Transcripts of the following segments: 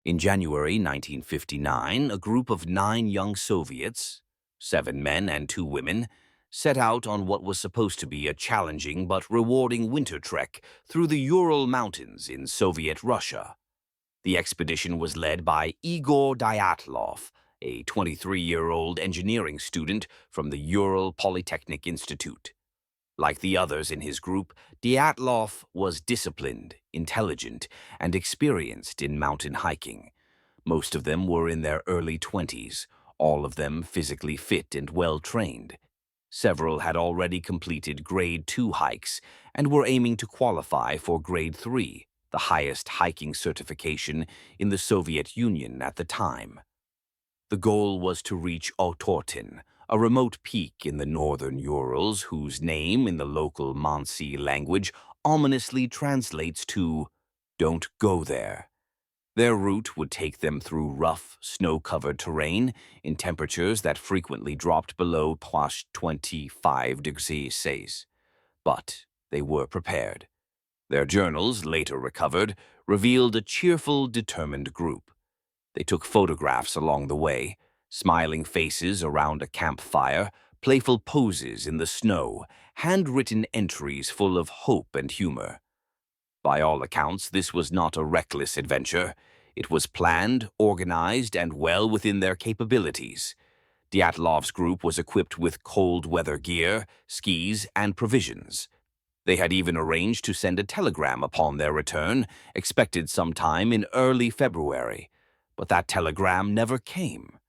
In January 1959, a group of 9 young Soviets, 7 men and 2 women, set out on what was supposed to be a challenging but rewarding winter trek through the Ural Mountains in Soviet Russia. The expedition was led by Igor Dyatlov, a 23-year-old engineering student from the Ural Polytechnic Institute. Like the others in his group, Dyatlov was disciplined, intelligent, and experienced in mountain hiking. Most of them were in their early 20s, all of them physically fit and well-trained. Several had already completed Grade 2 hikes and were aiming to qualify for Grade 3, the highest hiking certification in the Soviet Union at the time. The goal was to reach Otorten, a remote peak in the northern Urals whose name in the local Mansi language ominously translates to "Don't go there." Their route would take them through rough, snow-covered terrain in temperatures that frequently dropped below +25 degrees Celsius. But they were prepared. Their journals, later recovered, revealed a cheerful, determined group. They took photographs along the way, smiling faces around a campfire, playful poses in the snow, handwritten entries full of hope and humor. By all accounts, this was not a reckless adventure. It was planned, organized, and well within their capabilities. Dyatlov's group was equipped with cold weather gear, skis, and provisions. They had even arranged to send a telegram upon their return, expected sometime in early February. But that telegram never came.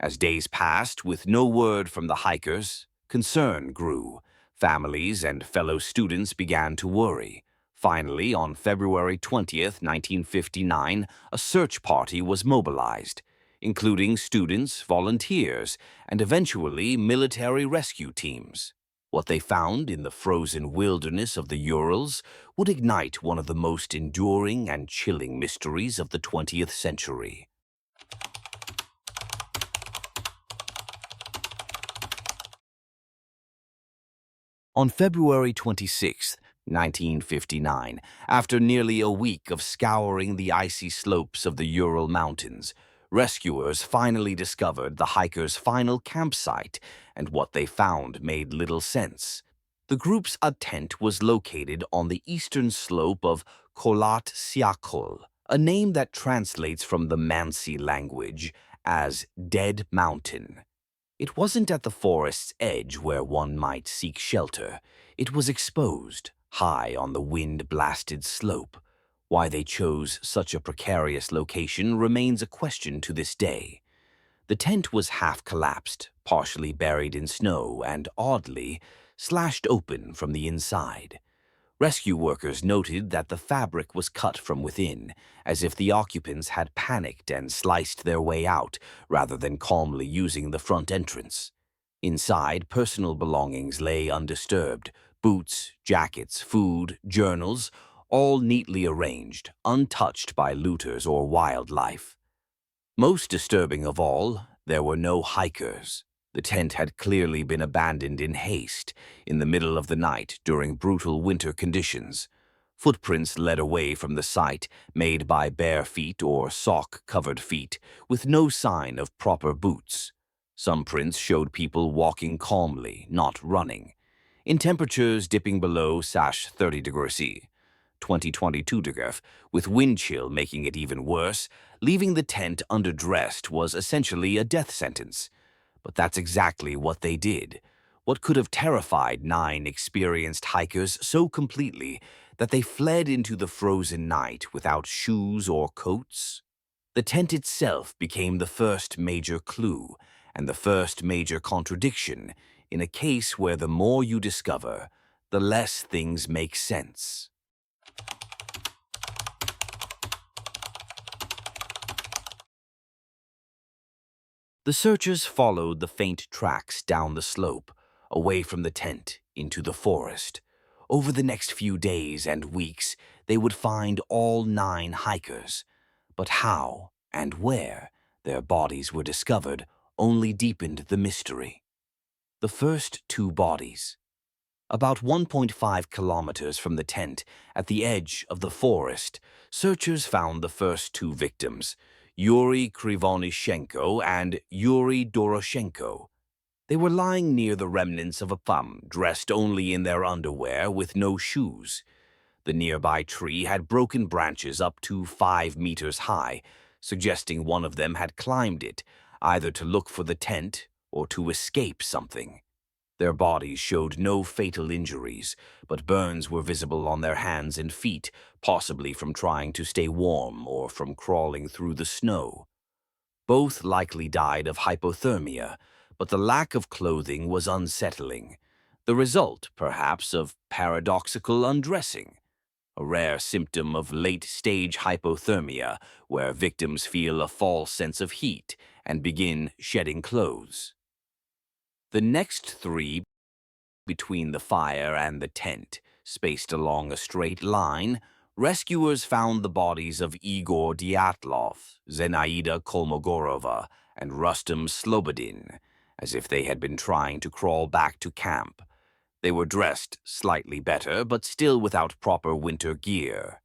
As days passed with no word from the hikers, concern grew. Families and fellow students began to worry. Finally, on February 20th, 1959, a search party was mobilized, including students, volunteers, and eventually military rescue teams. What they found in the frozen wilderness of the Urals would ignite one of the most enduring and chilling mysteries of the 20th century. On February 26, 1959, after nearly a week of scouring the icy slopes of the Ural Mountains, rescuers finally discovered the hikers' final campsite, and what they found made little sense. The group's tent was located on the eastern slope of Kholat Syakhl, a name that translates from the Mansi language as Dead Mountain. It wasn't at the forest's edge where one might seek shelter. It was exposed, high on the wind-blasted slope. Why they chose such a precarious location remains a question to this day. The tent was half-collapsed, partially buried in snow, and, oddly, slashed open from the inside. Rescue workers noted that the fabric was cut from within, as if the occupants had panicked and sliced their way out, rather than calmly using the front entrance. Inside, personal belongings lay undisturbed: boots, jackets, food, journals, all neatly arranged, untouched by looters or wildlife. Most disturbing of all, there were no hikers. The tent had clearly been abandoned in haste, in the middle of the night during brutal winter conditions. Footprints led away from the site, made by bare feet or sock-covered feet, with no sign of proper boots. Some prints showed people walking calmly, not running. In temperatures dipping below -30 degrees C, 20-22 degrees, with wind chill making it even worse, leaving the tent underdressed was essentially a death sentence. But that's exactly what they did. What could have terrified 9 experienced hikers so completely that they fled into the frozen night without shoes or coats? The tent itself became the first major clue and the first major contradiction in a case where the more you discover, the less things make sense. The searchers followed the faint tracks down the slope, away from the tent, into the forest. Over the next few days and weeks, they would find all 9 hikers. But how and where their bodies were discovered only deepened the mystery. The first 2 bodies. About 1.5 kilometers from the tent, at the edge of the forest, searchers found the first 2 victims, Yuri Krivonishenko and Yuri Doroshenko. They were lying near the remnants of a femme, dressed only in their underwear with no shoes. The nearby tree had broken branches up to 5 meters high, suggesting one of them had climbed it, either to look for the tent or to escape something. Their bodies showed no fatal injuries, but burns were visible on their hands and feet, possibly from trying to stay warm or from crawling through the snow. Both likely died of hypothermia, but the lack of clothing was unsettling, the result, perhaps, of paradoxical undressing, a rare symptom of late-stage hypothermia, where victims feel a false sense of heat and begin shedding clothes. The next three between the fire and the tent, spaced along a straight line, rescuers found the bodies of Igor Dyatlov, Zenaida Kolmogorova, and Rustem Slobodin, as if they had been trying to crawl back to camp. They were dressed slightly better, but still without proper winter gear.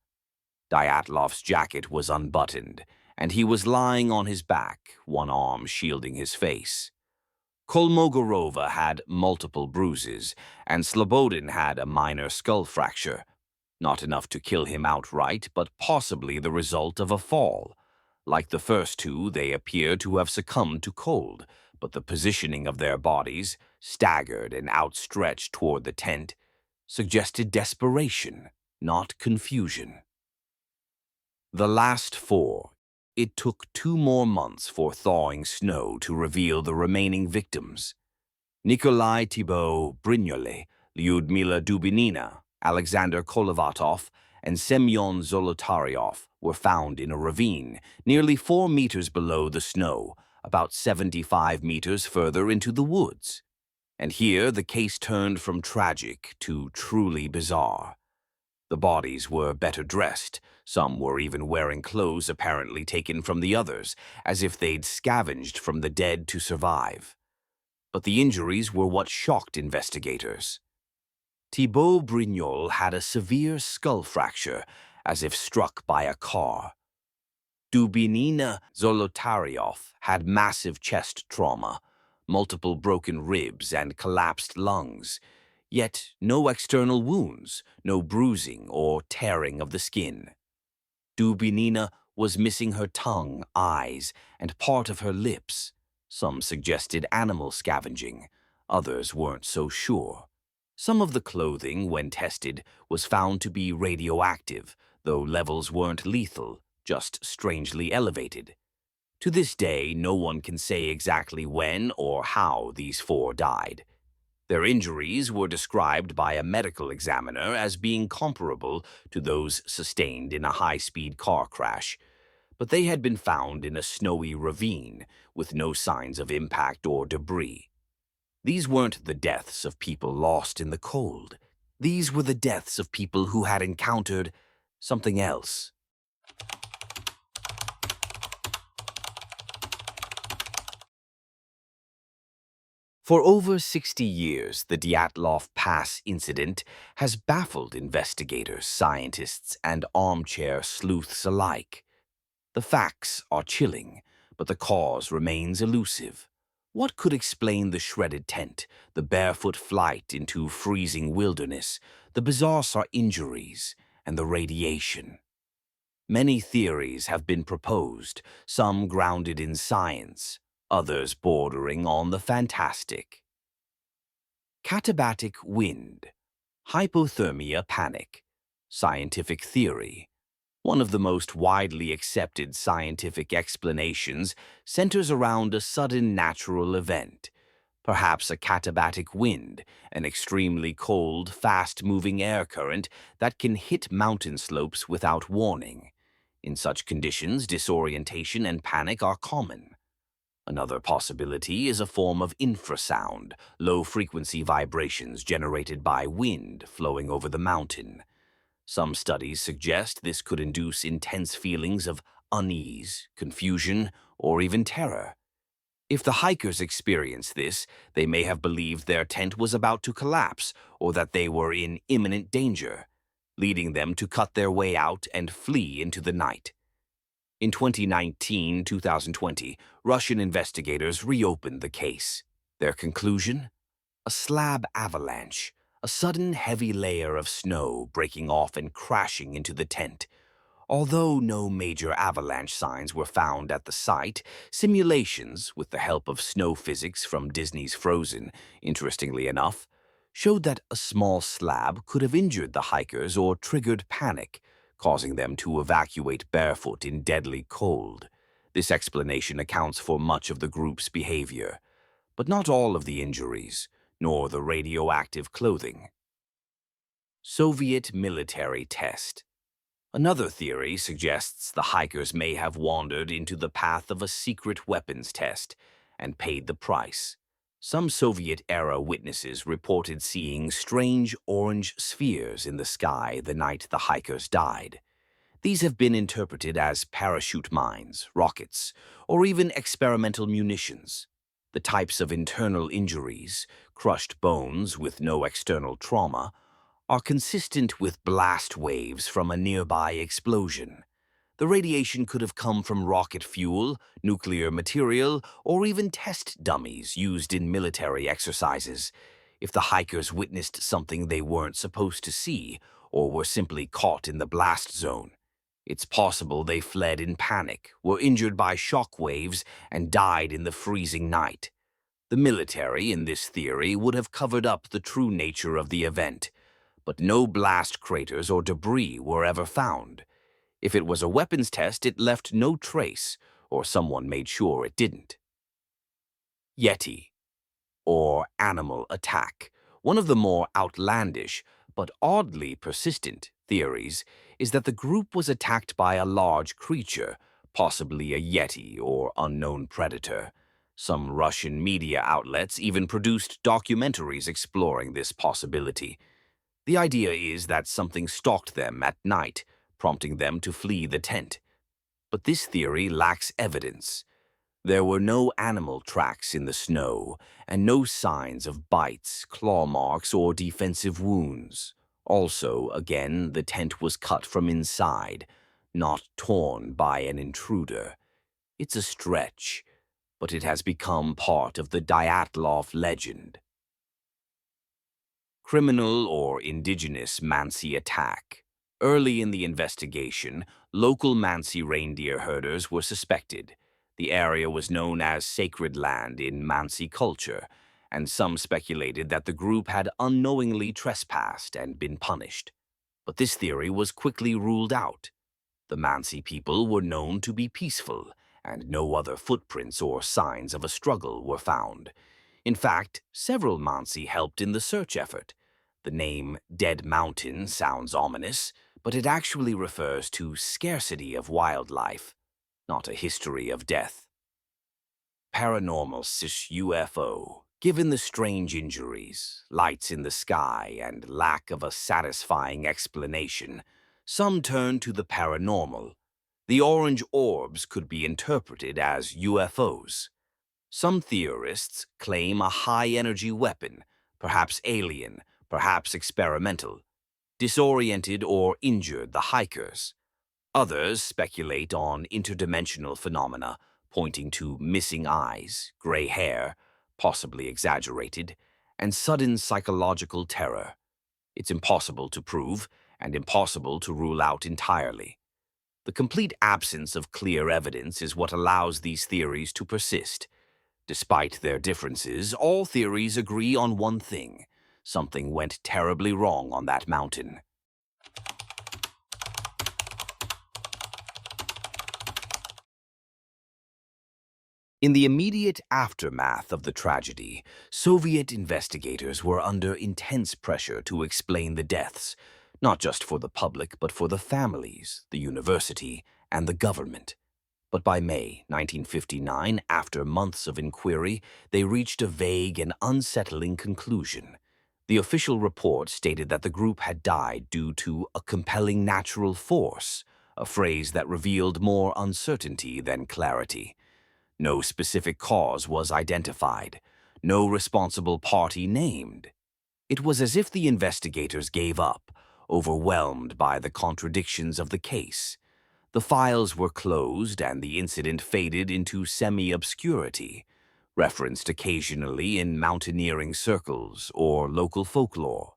Dyatlov's jacket was unbuttoned, and he was lying on his back, one arm shielding his face. Kolmogorova had multiple bruises, and Slobodin had a minor skull fracture. Not enough to kill him outright, but possibly the result of a fall. Like the first two, they appear to have succumbed to cold, but the positioning of their bodies, staggered and outstretched toward the tent, suggested desperation, not confusion. The last four. It took 2 more months for thawing snow to reveal the remaining victims. Nikolai Thibaut Brignole, Lyudmila Dubinina, Alexander Kolovatov, and Semyon Zolotaryov were found in a ravine nearly 4 meters below the snow, about 75 meters further into the woods. And here the case turned from tragic to truly bizarre. The bodies were better dressed. Some were even wearing clothes apparently taken from the others, as if they'd scavenged from the dead to survive. But the injuries were what shocked investigators. Thibaut Brignol had a severe skull fracture, as if struck by a car. Dubinina Zolotaryov had massive chest trauma, multiple broken ribs and collapsed lungs, yet no external wounds, no bruising or tearing of the skin. Dubinina was missing her tongue, eyes, and part of her lips. Some suggested animal scavenging, others weren't so sure. Some of the clothing, when tested, was found to be radioactive, though levels weren't lethal, just strangely elevated. To this day, no one can say exactly when or how these four died. Their injuries were described by a medical examiner as being comparable to those sustained in a high-speed car crash, but they had been found in a snowy ravine with no signs of impact or debris. These weren't the deaths of people lost in the cold. These were the deaths of people who had encountered something else. For over 60 years, the Dyatlov Pass Incident has baffled investigators, scientists, and armchair sleuths alike. The facts are chilling, but the cause remains elusive. What could explain the shredded tent, the barefoot flight into freezing wilderness, the bizarre injuries, and the radiation? Many theories have been proposed, some grounded in science, others bordering on the fantastic. Katabatic wind, hypothermia panic, scientific theory. One of the most widely accepted scientific explanations centers around a sudden natural event, perhaps a katabatic wind, an extremely cold, fast-moving air current that can hit mountain slopes without warning. In such conditions, disorientation and panic are common. Another possibility is a form of infrasound, low-frequency vibrations generated by wind flowing over the mountain. Some studies suggest this could induce intense feelings of unease, confusion, or even terror. If the hikers experienced this, they may have believed their tent was about to collapse or that they were in imminent danger, leading them to cut their way out and flee into the night. In 2019-2020, Russian investigators reopened the case. Their conclusion? A slab avalanche, a sudden heavy layer of snow breaking off and crashing into the tent. Although no major avalanche signs were found at the site, simulations, with the help of snow physics from Disney's Frozen, interestingly enough, showed that a small slab could have injured the hikers or triggered panic, causing them to evacuate barefoot in deadly cold. This explanation accounts for much of the group's behavior, but not all of the injuries, nor the radioactive clothing. Soviet military test. Another theory suggests the hikers may have wandered into the path of a secret weapons test and paid the price. Some Soviet-era witnesses reported seeing strange orange spheres in the sky the night the hikers died. These have been interpreted as parachute mines, rockets, or even experimental munitions. The types of internal injuries, crushed bones with no external trauma, are consistent with blast waves from a nearby explosion. The radiation could have come from rocket fuel, nuclear material, or even test dummies used in military exercises. If the hikers witnessed something they weren't supposed to see, or were simply caught in the blast zone, it's possible they fled in panic, were injured by shock waves, and died in the freezing night. The military, in this theory, would have covered up the true nature of the event, but no blast craters or debris were ever found. If it was a weapons test, it left no trace, or someone made sure it didn't. Yeti, or animal attack. One of the more outlandish, but oddly persistent, theories is that the group was attacked by a large creature, possibly a Yeti or unknown predator. Some Russian media outlets even produced documentaries exploring this possibility. The idea is that something stalked them at night, prompting them to flee the tent. But this theory lacks evidence. There were no animal tracks in the snow, and no signs of bites, claw marks, or defensive wounds. Also, again, the tent was cut from inside, not torn by an intruder. It's a stretch, but it has become part of the Dyatlov legend. Criminal or indigenous Mansi attack. Early in the investigation, local Mansi reindeer herders were suspected. The area was known as sacred land in Mansi culture, and some speculated that the group had unknowingly trespassed and been punished. But this theory was quickly ruled out. The Mansi people were known to be peaceful, and no other footprints or signs of a struggle were found. In fact, several Mansi helped in the search effort. The name Dead Mountain sounds ominous, but it actually refers to scarcity of wildlife, not a history of death. Paranormal UFO. Given the strange injuries, lights in the sky, and lack of a satisfying explanation, some turn to the paranormal. The orange orbs could be interpreted as UFOs. Some theorists claim a high-energy weapon, perhaps alien, perhaps experimental, disoriented or injured the hikers. Others speculate on interdimensional phenomena, pointing to missing eyes, gray hair, possibly exaggerated, and sudden psychological terror. It's impossible to prove, and impossible to rule out entirely. The complete absence of clear evidence is what allows these theories to persist. Despite their differences, all theories agree on one thing: something went terribly wrong on that mountain. In the immediate aftermath of the tragedy, Soviet investigators were under intense pressure to explain the deaths, not just for the public but for the families, the university, and the government. But by May 1959, after months of inquiry, they reached a vague and unsettling conclusion. The official report stated that the group had died due to a compelling natural force, a phrase that revealed more uncertainty than clarity. No specific cause was identified, no responsible party named. It was as if the investigators gave up, overwhelmed by the contradictions of the case. The files were closed and the incident faded into semi-obscurity, referenced occasionally in mountaineering circles or local folklore.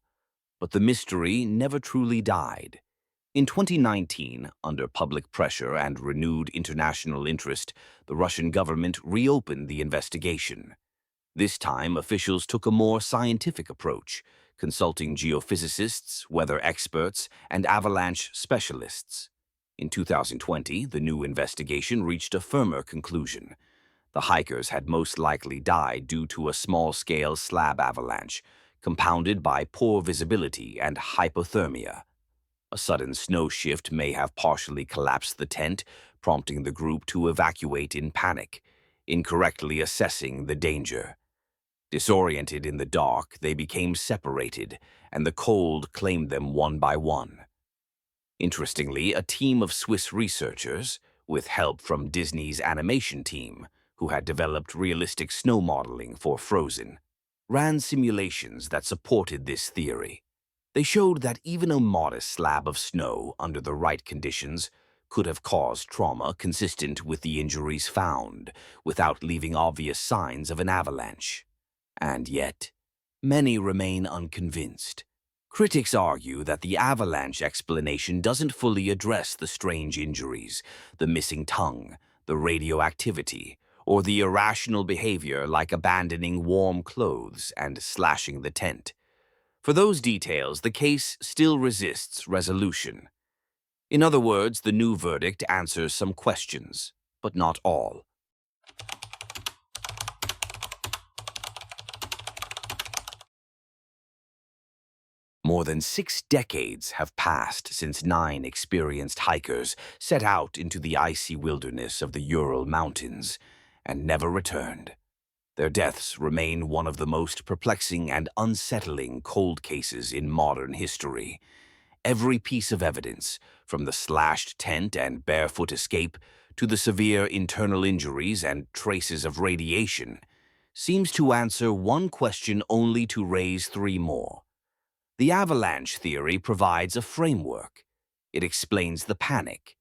But the mystery never truly died. In 2019, under public pressure and renewed international interest, the Russian government reopened the investigation. This time, officials took a more scientific approach, consulting geophysicists, weather experts, and avalanche specialists. In 2020, the new investigation reached a firmer conclusion. The hikers had most likely died due to a small-scale slab avalanche, compounded by poor visibility and hypothermia. A sudden snow shift may have partially collapsed the tent, prompting the group to evacuate in panic, incorrectly assessing the danger. Disoriented in the dark, they became separated, and the cold claimed them one by one. Interestingly, a team of Swiss researchers, with help from Disney's animation team, who had developed realistic snow modeling for Frozen, ran simulations that supported this theory. They showed that even a modest slab of snow under the right conditions could have caused trauma consistent with the injuries found, without leaving obvious signs of an avalanche. And yet, many remain unconvinced. Critics argue that the avalanche explanation doesn't fully address the strange injuries, the missing tongue, the radioactivity, or the irrational behavior like abandoning warm clothes and slashing the tent. For those details, the case still resists resolution. In other words, the new verdict answers some questions, but not all. More than 6 decades have passed since 9 experienced hikers set out into the icy wilderness of the Ural Mountains and never returned. Their deaths remain one of the most perplexing and unsettling cold cases in modern history. Every piece of evidence, from the slashed tent and barefoot escape to the severe internal injuries and traces of radiation, seems to answer one question only to raise 3 more. The avalanche theory provides a framework. It explains the panic.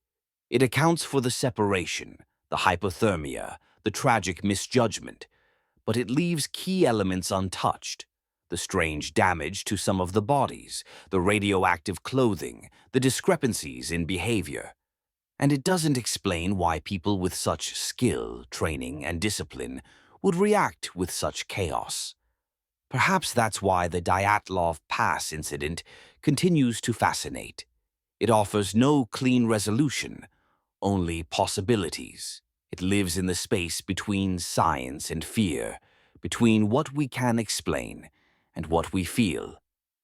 It accounts for the separation, the hypothermia, the tragic misjudgment, but it leaves key elements untouched. The strange damage to some of the bodies, the radioactive clothing, the discrepancies in behavior. And it doesn't explain why people with such skill, training, and discipline would react with such chaos. Perhaps that's why the Dyatlov Pass Incident continues to fascinate. It offers no clean resolution, only possibilities. It lives in the space between science and fear, between what we can explain and what we feel.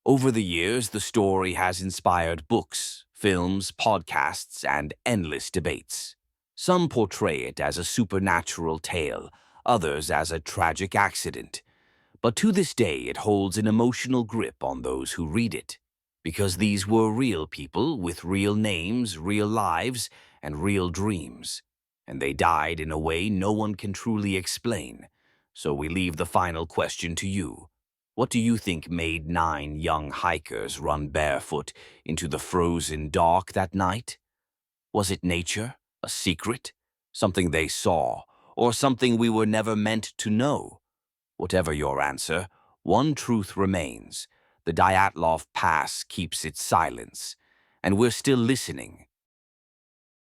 Over the years, the story has inspired books, films, podcasts, and endless debates. Some portray it as a supernatural tale, others as a tragic accident. But to this day, it holds an emotional grip on those who read it, because these were real people with real names, real lives, and real dreams. And they died in a way no one can truly explain. So we leave the final question to you. What do you think made 9 young hikers run barefoot into the frozen dark that night? Was it nature, a secret, something they saw, or something we were never meant to know? Whatever your answer, one truth remains. The Dyatlov Pass keeps its silence, and we're still listening,